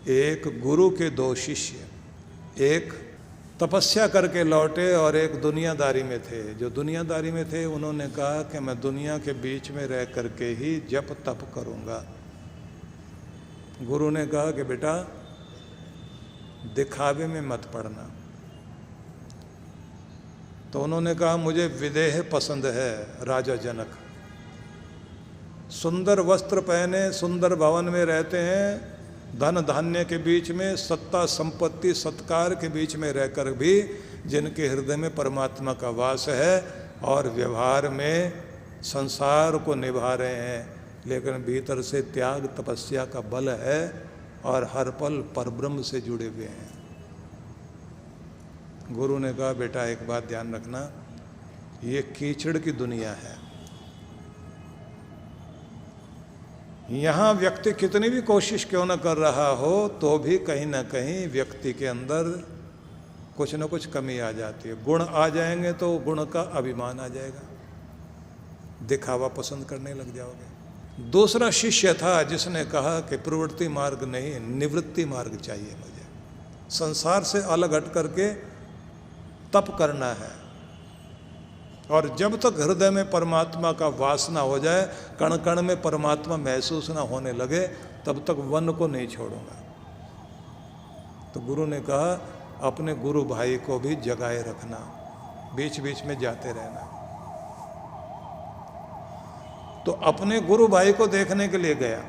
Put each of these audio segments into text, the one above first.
एक गुरु के दो शिष्य, एक तपस्या करके लौटे और एक दुनियादारी में थे। जो दुनियादारी में थे उन्होंने कहा कि मैं दुनिया के बीच में रह करके ही जप तप करूँगा। गुरु ने कहा कि बेटा दिखावे में मत पड़ना। तो उन्होंने कहा मुझे विदेह पसंद है। राजा जनक सुंदर वस्त्र पहने सुंदर भवन में रहते हैं, धन धान्य के बीच में, सत्ता संपत्ति सत्कार के बीच में रहकर भी जिनके हृदय में परमात्मा का वास है और व्यवहार में संसार को निभा रहे हैं, लेकिन भीतर से त्याग तपस्या का बल है और हर पल परब्रह्म से जुड़े हुए हैं। गुरु ने कहा बेटा एक बात ध्यान रखना, ये कीचड़ की दुनिया है। यहाँ व्यक्ति कितनी भी कोशिश क्यों न कर रहा हो तो भी कहीं ना कहीं व्यक्ति के अंदर कुछ न कुछ कमी आ जाती है। गुण आ जाएंगे तो गुण का अभिमान आ जाएगा, दिखावा पसंद करने लग जाओगे। दूसरा शिष्य था जिसने कहा कि प्रवृत्ति मार्ग नहीं, निवृत्ति मार्ग चाहिए मुझे। संसार से अलग हट करके तप करना है और जब तक हृदय में परमात्मा का वासना हो जाए, कण कण में परमात्मा महसूस ना होने लगे, तब तक वन को नहीं छोड़ूंगा। तो गुरु ने कहा अपने गुरु भाई को भी जगाए रखना, बीच बीच में जाते रहना। तो अपने गुरु भाई को देखने के लिए गया।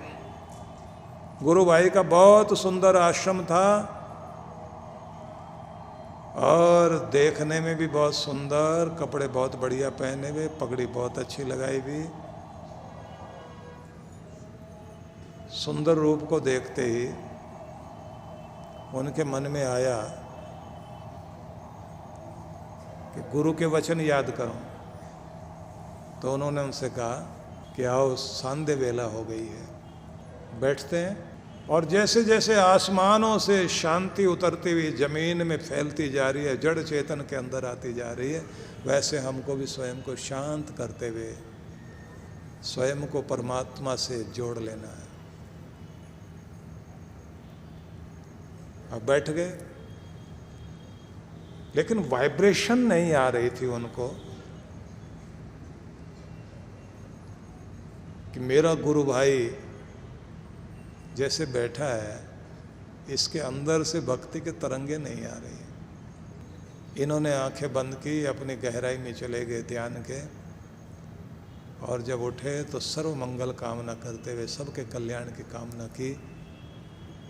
गुरु भाई का बहुत सुंदर आश्रम था और देखने में भी बहुत सुंदर, कपड़े बहुत बढ़िया पहने हुए, पगड़ी बहुत अच्छी लगाई हुई। सुंदर रूप को देखते ही उनके मन में आया कि गुरु के वचन याद करूं। तो उन्होंने उनसे कहा कि आओ सांध्य वेला हो गई है, बैठते हैं। और जैसे जैसे आसमानों से शांति उतरती हुई जमीन में फैलती जा रही है, जड़ चेतन के अंदर आती जा रही है, वैसे हमको भी स्वयं को शांत करते हुए स्वयं को परमात्मा से जोड़ लेना है। अब बैठ गए, लेकिन वाइब्रेशन नहीं आ रही थी उनको कि मेरा गुरु भाई जैसे बैठा है, इसके अंदर से भक्ति के तरंगे नहीं आ रही। इन्होंने आंखें बंद की, अपनी गहराई में चले गए ध्यान के, और जब उठे तो सर्व मंगल कामना करते हुए सबके कल्याण की कामना की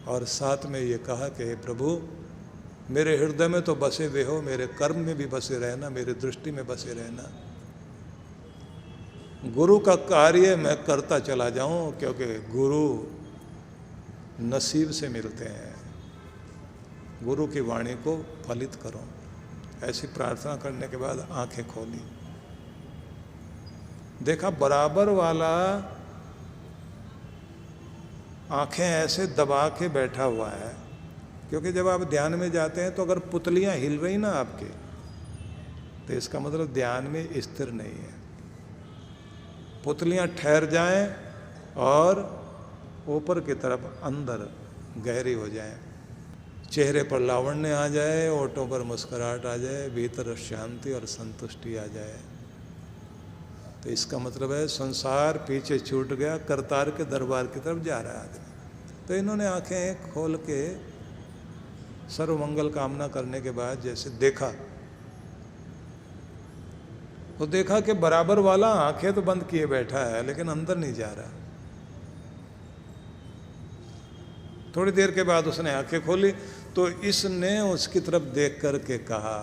और साथ में ये कहा कि हे प्रभु मेरे हृदय में तो बसे हुए हो, मेरे कर्म में भी बसे रहना, मेरी दृष्टि में बसे रहना। गुरु का कार्य मैं करता चला जाऊं, क्योंकि गुरु नसीब से मिलते हैं। गुरु की वाणी को फलित करो। ऐसी प्रार्थना करने के बाद आंखें खोली, देखा बराबर वाला आंखें ऐसे दबा के बैठा हुआ है। क्योंकि जब आप ध्यान में जाते हैं तो अगर पुतलियां हिल रही ना आपके, तो इसका मतलब ध्यान में स्थिर नहीं है। पुतलियां ठहर जाएं और ऊपर की तरफ अंदर गहरी हो जाए, चेहरे पर लावण्य आ जाए, ओठों पर मुस्कुराहट आ जाए, भीतर शांति और संतुष्टि आ जाए, तो इसका मतलब है संसार पीछे छूट गया, करतार के दरबार की तरफ जा रहा है आदमी। तो इन्होंने आंखें खोल के सर्व मंगल कामना करने के बाद जैसे देखा, तो देखा कि बराबर वाला आंखें तो बंद किए बैठा है लेकिन अंदर नहीं जा रहा। थोड़ी देर के बाद उसने आंखें खोली तो इसने उसकी तरफ देख करके कहा,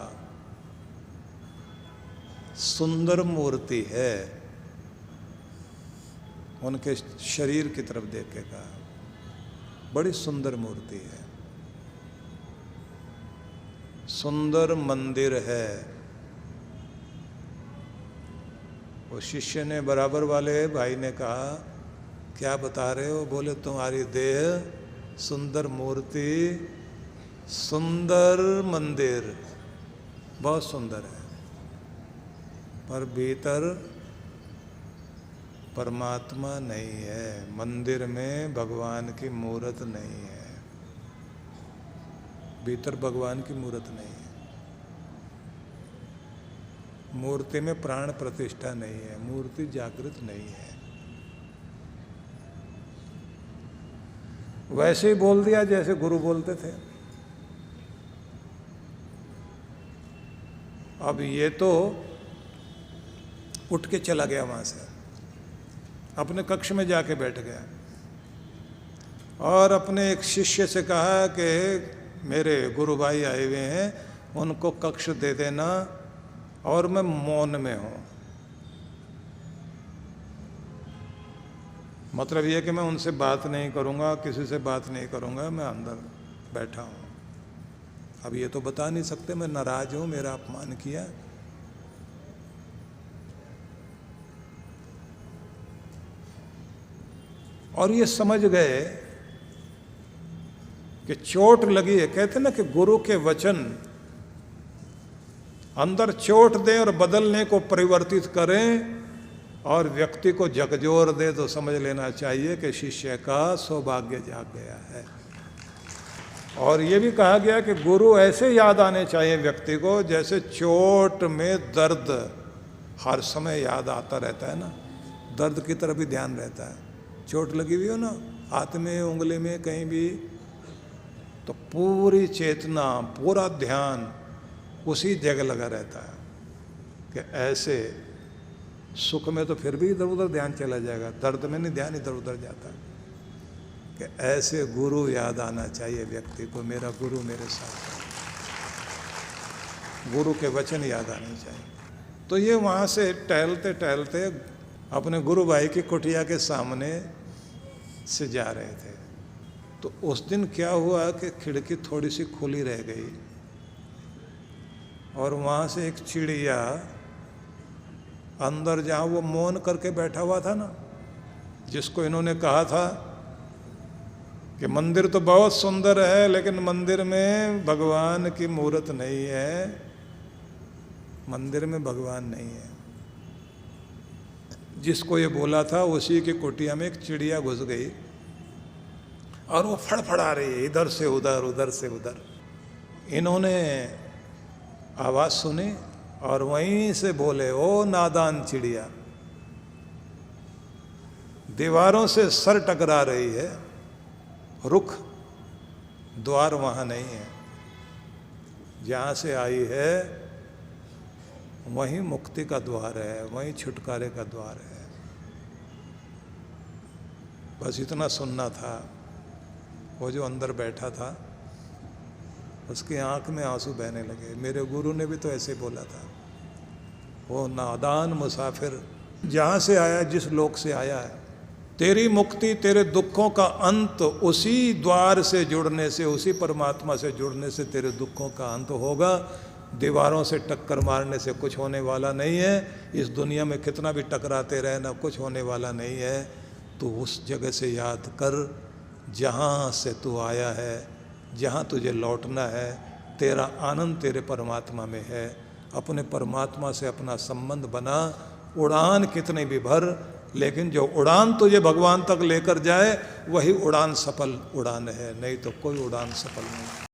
सुंदर मूर्ति है। उनके शरीर की तरफ देख के कहा, बड़ी सुंदर मूर्ति है, सुंदर मंदिर है। वो शिष्य ने, बराबर वाले भाई ने कहा, क्या बता रहे हो? बोले तुम्हारी देह सुंदर मूर्ति, सुंदर मंदिर, बहुत सुंदर है, पर भीतर परमात्मा नहीं है, मंदिर में भगवान की मूर्त नहीं है। भीतर भगवान की मूर्त नहीं है। मूर्ति में प्राण प्रतिष्ठा नहीं है, मूर्ति जागृत नहीं है। वैसे ही बोल दिया जैसे गुरु बोलते थे। अब ये तो उठ के चला गया वहां से, अपने कक्ष में जाके बैठ गया और अपने एक शिष्य से कहा कि मेरे गुरु भाई आए हुए हैं, उनको कक्ष दे देना और मैं मौन में हूं। मतलब यह कि मैं उनसे बात नहीं करूंगा, किसी से बात नहीं करूंगा, मैं अंदर बैठा हूं। अब ये तो बता नहीं सकते मैं नाराज हूं, मेरा अपमान किया। और ये समझ गए कि चोट लगी है। कहते ना कि गुरु के वचन अंदर चोट दे और बदलने को परिवर्तित करें और व्यक्ति को झकझोर दे, तो समझ लेना चाहिए कि शिष्य का सौभाग्य जाग गया है। और ये भी कहा गया कि गुरु ऐसे याद आने चाहिए व्यक्ति को जैसे चोट में दर्द हर समय याद आता रहता है ना, दर्द की तरफ भी ध्यान रहता है। चोट लगी हुई हो ना, हाथ में, उंगली में, कहीं भी, तो पूरी चेतना, पूरा ध्यान उसी जगह लगा रहता है। कि ऐसे सुख में तो फिर भी इधर उधर ध्यान चला जाएगा, दर्द में नहीं ध्यान इधर उधर जाता। कि ऐसे गुरु याद आना चाहिए व्यक्ति को, मेरा गुरु मेरे साथ है, गुरु के वचन याद आने चाहिए। तो ये वहाँ से टहलते टहलते अपने गुरु भाई की कुटिया के सामने से जा रहे थे। तो उस दिन क्या हुआ कि खिड़की थोड़ी सी खुली रह गई और वहाँ से एक चिड़िया अंदर, जहाँ वो मौन करके बैठा हुआ था ना, जिसको इन्होंने कहा था कि मंदिर तो बहुत सुंदर है लेकिन मंदिर में भगवान की मूर्त नहीं है, मंदिर में भगवान नहीं है, जिसको ये बोला था उसी की कुटिया में एक चिड़िया घुस गई और वो फड़फड़ा रही है इधर से उधर, उधर से उधर। इन्होंने आवाज़ सुनी और वहीं से बोले, ओ नादान चिड़िया, दीवारों से सर टकरा रही है, रुख, द्वार वहाँ नहीं है, जहाँ से आई है वहीं मुक्ति का द्वार है, वहीं छुटकारे का द्वार है। बस इतना सुनना था। वो जो अंदर बैठा था उसकी आंख में आंसू बहने लगे। मेरे गुरु ने भी तो ऐसे बोला था, वो नादान मुसाफिर, जहाँ से आया, जिस लोक से आया है, तेरी मुक्ति, तेरे दुखों का अंत उसी द्वार से जुड़ने से, उसी परमात्मा से जुड़ने से तेरे दुखों का अंत होगा। दीवारों से टक्कर मारने से कुछ होने वाला नहीं है। इस दुनिया में कितना भी टकराते रहे ना, कुछ होने वाला नहीं है। तो उस जगह से याद कर जहाँ से तू आया है, जहाँ तुझे लौटना है। तेरा आनंद तेरे परमात्मा में है। अपने परमात्मा से अपना संबंध बना। उड़ान कितने भी भर, लेकिन जो उड़ान तुझे भगवान तक लेकर जाए वही उड़ान सफल उड़ान है, नहीं तो कोई उड़ान सफल नहीं।